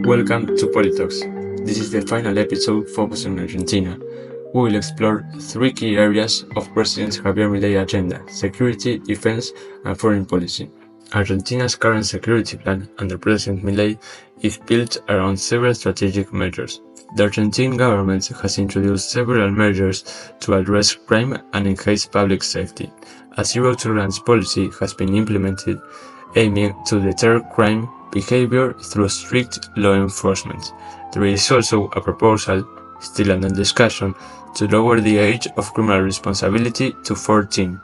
Welcome to Politox. This is the final episode focused on Argentina. We will explore three key areas of President Javier Milei's agenda: security, defense, and foreign policy. Argentina's current security plan under President Milei is built around several strategic measures. The Argentine government has introduced several measures to address crime and enhance public safety. A zero-tolerance policy has been implemented aiming to deter crime behavior through strict law enforcement. There is also a proposal, still under discussion, to lower the age of criminal responsibility to 14,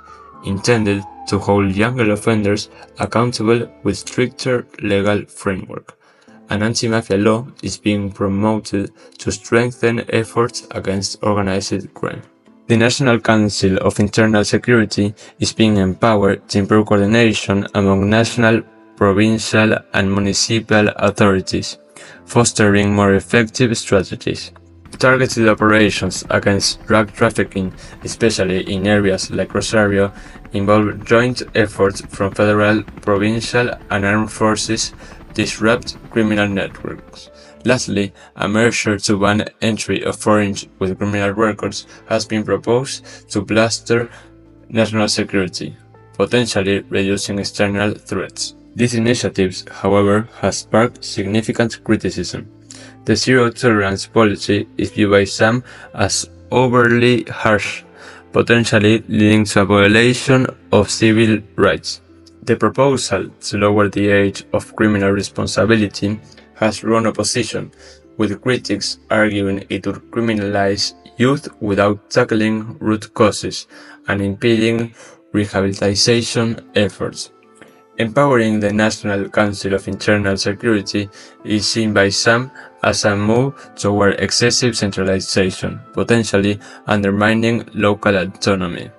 intended to hold younger offenders accountable with stricter legal framework. An anti-mafia law is being promoted to strengthen efforts against organized crime. The National Council of Internal Security is being empowered to improve coordination among national, provincial, and municipal authorities, fostering more effective strategies. Targeted operations against drug trafficking, especially in areas like Rosario, involve joint efforts from federal, provincial, and armed forces to disrupt criminal networks. Lastly, a measure to ban entry of foreigners with criminal records has been proposed to bolster national security, potentially reducing external threats. These initiatives, however, have sparked significant criticism. The zero-tolerance policy is viewed by some as overly harsh, potentially leading to a violation of civil rights. The proposal to lower the age of criminal responsibility has drawn opposition, with critics arguing it would criminalize youth without tackling root causes and impeding rehabilitation efforts. Empowering the National Council of Internal Security is seen by some as a move toward excessive centralization, potentially undermining local autonomy.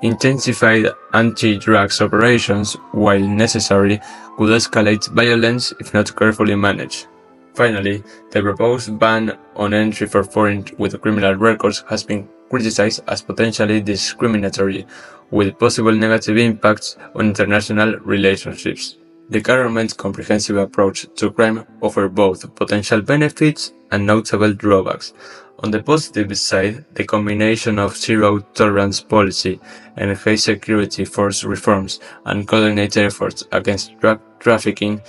Intensified anti-drugs operations, while necessary, could escalate violence if not carefully managed. Finally, the proposed ban on entry for foreigners with criminal records has been criticized as potentially discriminatory, with possible negative impacts on international relationships. The government's comprehensive approach to crime offers both potential benefits and notable drawbacks. On the positive side, the combination of zero-tolerance policy, enhanced security force reforms, and coordinated efforts against drug trafficking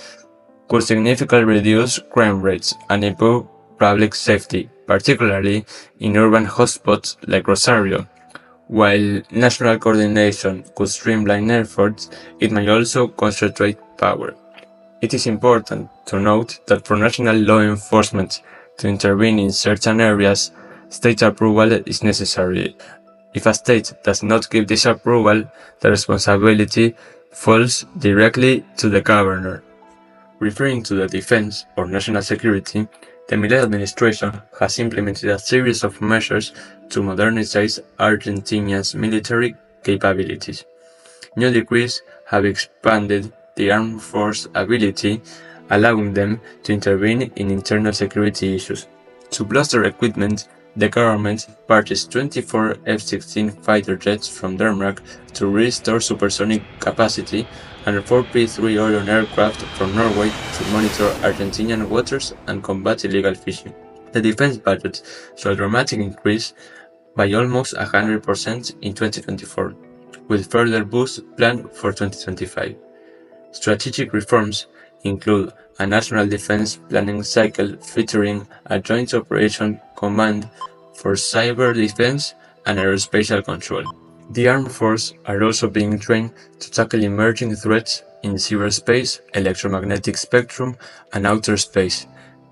could significantly reduce crime rates and improve public safety, particularly in urban hotspots like Rosario. While national coordination could streamline efforts, it may also concentrate power. It is important to note that for national law enforcement to intervene in certain areas, state approval is necessary. If a state does not give this approval, the responsibility falls directly to the governor. Referring to the defense or national security, the Milei administration has implemented a series of measures to modernize Argentina's military capabilities. New decrees have expanded the armed force ability, allowing them to intervene in internal security issues. To bolster equipment, the government purchased 24 F-16 fighter jets from Denmark to restore supersonic capacity and 4 P-3 Orion aircraft from Norway to monitor Argentinian waters and combat illegal fishing. The defense budget saw a dramatic increase by almost 100% in 2024, with further boosts planned for 2025. Strategic reforms include a national defense planning cycle featuring a joint operation command for cyber defense and aerospatial control. The armed forces are also being trained to tackle emerging threats in cyberspace, electromagnetic spectrum, and outer space,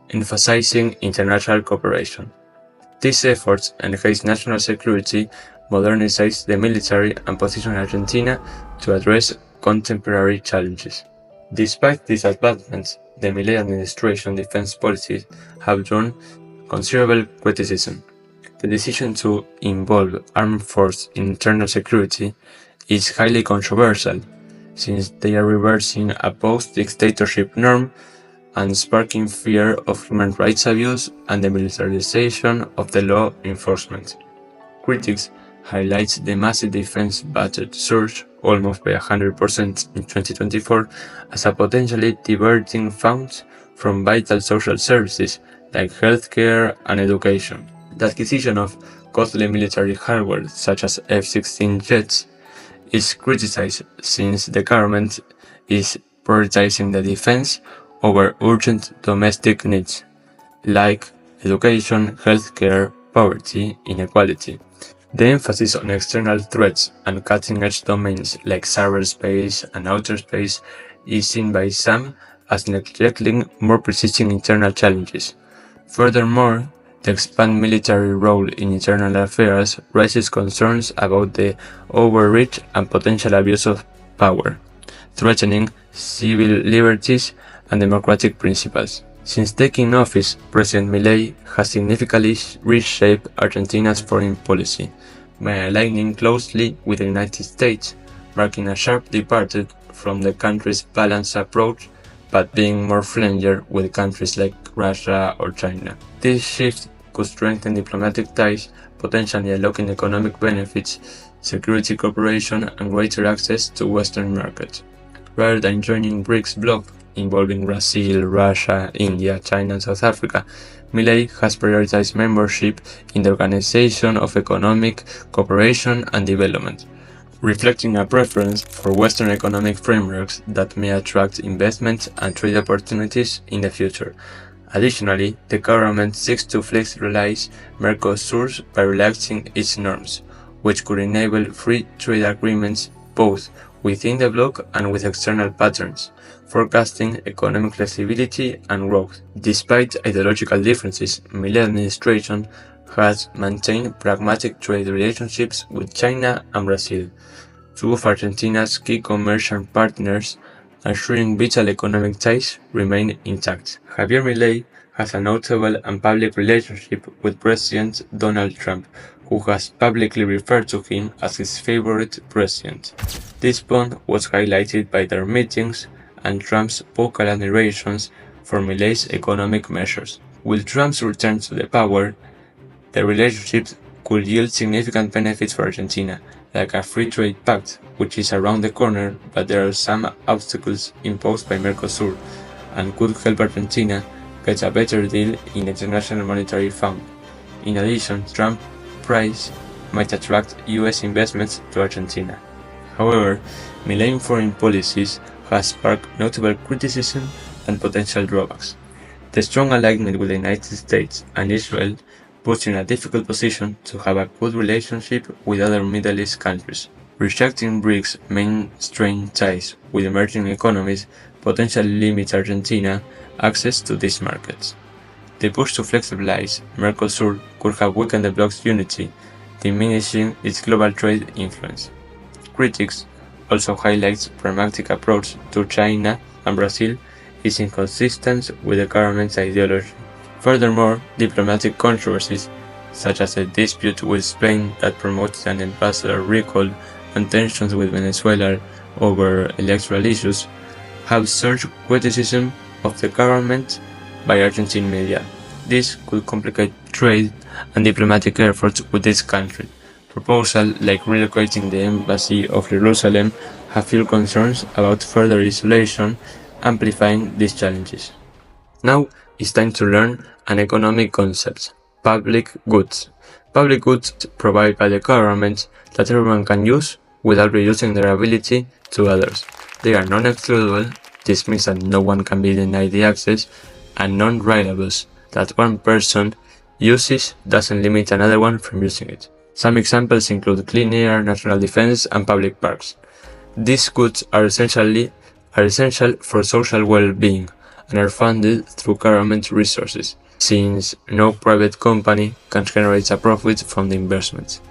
emphasizing international cooperation. These efforts enhance national security, modernize the military, and position Argentina to address contemporary challenges. Despite these advancements, the Milei administration defense policies have drawn considerable criticism. The decision to involve armed forces in internal security is highly controversial, since they are reversing a post-dictatorship norm and sparking fear of human rights abuse and the militarization of the law enforcement. Critics highlight the massive defense budget surge, almost by 100% in 2024, as a potentially diverting funds from vital social services like healthcare and education. The acquisition of costly military hardware such as F-16 jets is criticized since the government is prioritizing the defense over urgent domestic needs like education, healthcare, poverty, inequality. The emphasis on external threats and cutting-edge domains like cyberspace and outer space is seen by some as neglecting more persisting internal challenges. Furthermore, the expanded military role in internal affairs raises concerns about the overreach and potential abuse of power, threatening civil liberties and democratic principles. Since taking office, President Milei has significantly reshaped Argentina's foreign policy by aligning closely with the United States, marking a sharp departure from the country's balanced approach but being more friendlier with countries like Russia or China. This shift could strengthen diplomatic ties, potentially unlocking economic benefits, security cooperation, and greater access to Western markets. Rather than joining BRICS bloc, involving Brazil, Russia, India, China, and South Africa, Milei has prioritized membership in the Organization of Economic Cooperation and Development, reflecting a preference for Western economic frameworks that may attract investment and trade opportunities in the future. Additionally, the government seeks to flexibilize Mercosur by relaxing its norms, which could enable free trade agreements both within the bloc and with external patterns, forecasting economic flexibility and growth. Despite ideological differences, Milei administration has maintained pragmatic trade relationships with China and Brazil, two of Argentina's key commercial partners, ensuring vital economic ties remain intact. Javier Milei has a notable and public relationship with President Donald Trump, who has publicly referred to him as his favorite president. This bond was highlighted by their meetings and Trump's vocal admirations for Milei's economic measures. With Trump's return to the power, the relationship could yield significant benefits for Argentina, like a free trade pact, which is around the corner, but there are some obstacles imposed by Mercosur, and could help Argentina get a better deal in the International Monetary Fund. In addition, Trump's price might attract US investments to Argentina. However, Milei's foreign policies has sparked notable criticism and potential drawbacks. The strong alignment with the United States and Israel puts you in a difficult position to have a good relationship with other Middle East countries. Rejecting BRICS' mainstream ties with emerging economies potentially limits Argentina access to these markets. The push to flexibilize Mercosur could have weakened the bloc's unity, diminishing its global trade influence. Critics also highlight pragmatic approach to China and Brazil is inconsistent with the government's ideology. Furthermore, diplomatic controversies, such as a dispute with Spain that promotes an ambassador recall and tensions with Venezuela over electoral issues, have surged criticism of the government by Argentine media. This could complicate trade and diplomatic efforts with this country. Proposals like relocating the embassy of Jerusalem have fueled concerns about further isolation, amplifying these challenges. Now it's time to learn an economic concept: public goods. Public goods provided by the government that everyone can use without reducing their ability to others. They are non-excludable. This means that no one can be denied the access, and non-rightables, that one person uses doesn't limit another one from using it. Some examples include clean air, national defense, and public parks. These goods are essential for social well-being and are funded through government resources, since no private company can generate a profit from the investment.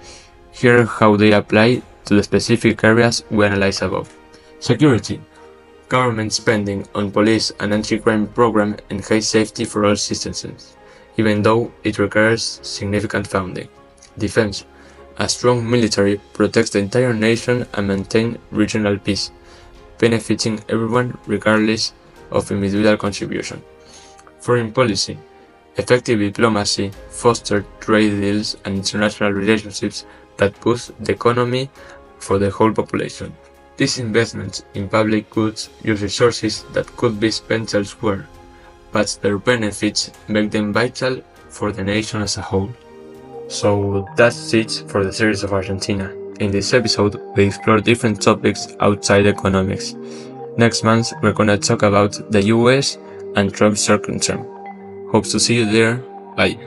Here are how they apply to the specific areas we analyze above. Security. Government spending on police and anti-crime program enhances safety for all citizens, even though it requires significant funding. Defense. A strong military protects the entire nation and maintains regional peace, benefiting everyone regardless of individual contribution. Foreign policy. Effective diplomacy fosters trade deals and international relationships that boost the economy for the whole population. These investments in public goods use resources that could be spent elsewhere, but their benefits make them vital for the nation as a whole. So that's it for the series of Argentina. In this episode, we explore different topics outside economics. Next month, we're gonna talk about the US and Trump's second term. Hope to see you there. Bye.